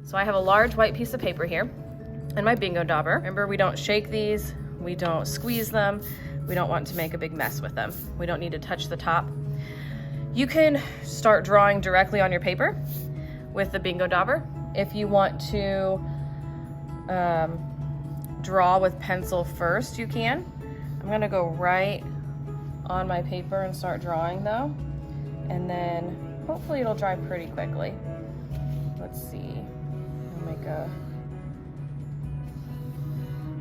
So I have a large white piece of paper here and my bingo dauber. Remember, we don't shake these, we don't squeeze them, we don't want to make a big mess with them. We don't need to touch the top. You can start drawing directly on your paper with the bingo dauber. If you want to draw with pencil first, you can. I'm gonna go right on my paper and start drawing though, and then hopefully it'll dry pretty quickly. Let's see, I'll make a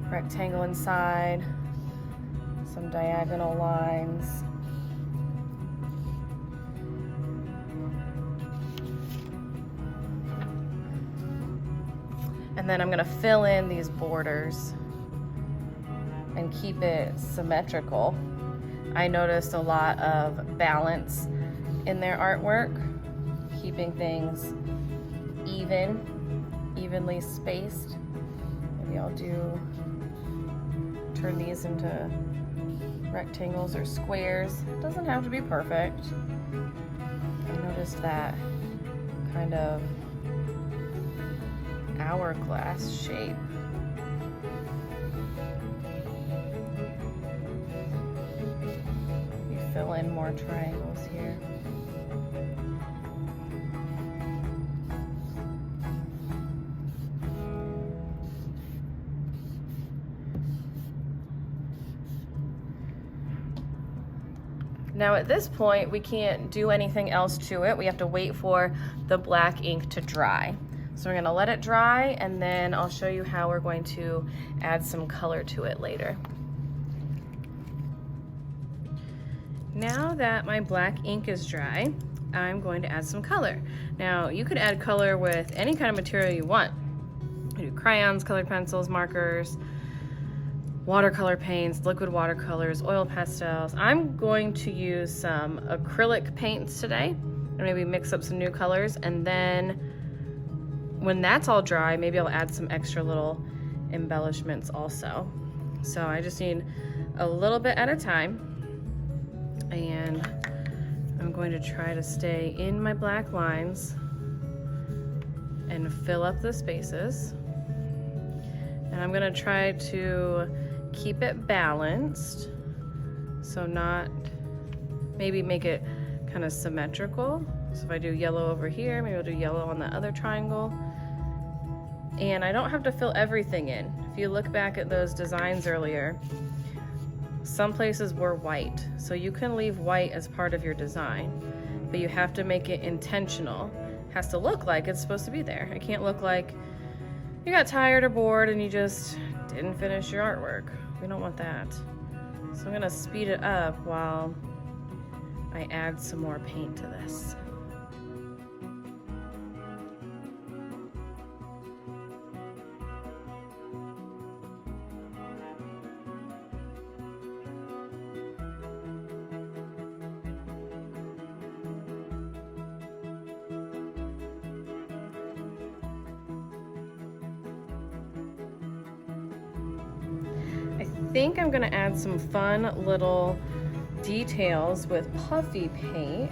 rectangle inside, some diagonal lines. And then I'm gonna fill in these borders and keep it symmetrical. I noticed a lot of balance in their artwork, keeping things evenly spaced. Maybe I'll turn these into rectangles or squares. It doesn't have to be perfect. I noticed that kind of hourglass shape. We fill in more triangles here. Now at this point, we can't do anything else to it. We have to wait for the black ink to dry. So we're gonna let it dry, and then I'll show you how we're going to add some color to it later. Now that my black ink is dry, I'm going to add some color. Now you could add color with any kind of material you want. You do crayons, colored pencils, markers, watercolor paints, liquid watercolors, oil pastels. I'm going to use some acrylic paints today and maybe mix up some new colors, and then when that's all dry, maybe I'll add some extra little embellishments also. So I just need a little bit at a time, and I'm going to try to stay in my black lines and fill up the spaces. And I'm gonna try to keep it balanced, so not, maybe make it kind of symmetrical. So if I do yellow over here, maybe I'll do yellow on the other triangle. And I don't have to fill everything in. If you look back at those designs earlier, some places were white. So you can leave white as part of your design, but you have to make it intentional. It has to look like it's supposed to be there. It can't look like you got tired or bored and you just didn't finish your artwork. We don't want that. So I'm gonna speed it up while I add some more paint to this. I think I'm gonna add some fun little details with puffy paint,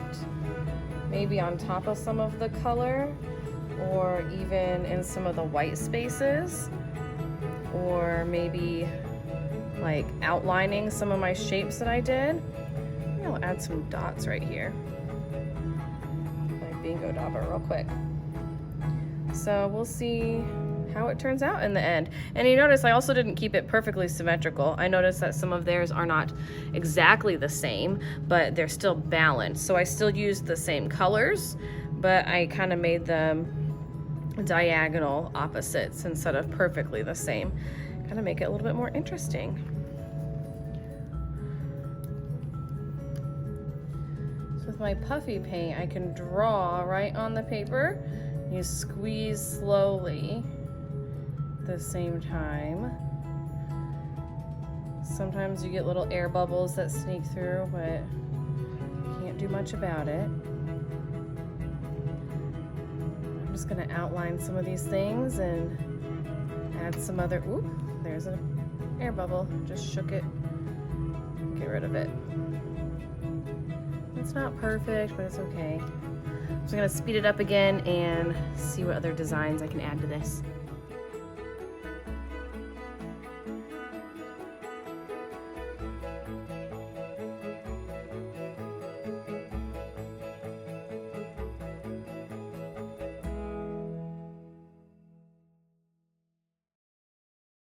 maybe on top of some of the color, or even in some of the white spaces, or maybe like outlining some of my shapes that I did. Maybe I'll add some dots right here. My bingo dauber real quick. So we'll see how it turns out in the end. And you notice I also didn't keep it perfectly symmetrical. I noticed that some of theirs are not exactly the same, but they're still balanced. So I still used the same colors, but I kind of made them diagonal opposites instead of perfectly the same. Kind of make it a little bit more interesting. So with my puffy paint, I can draw right on the paper. You squeeze slowly at the same time. Sometimes you get little air bubbles that sneak through, but can't do much about it. I'm just gonna outline some of these things and add some other, ooh, there's an air bubble. Just shook it, get rid of it. It's not perfect, but it's okay. So I'm gonna speed it up again and see what other designs I can add to this.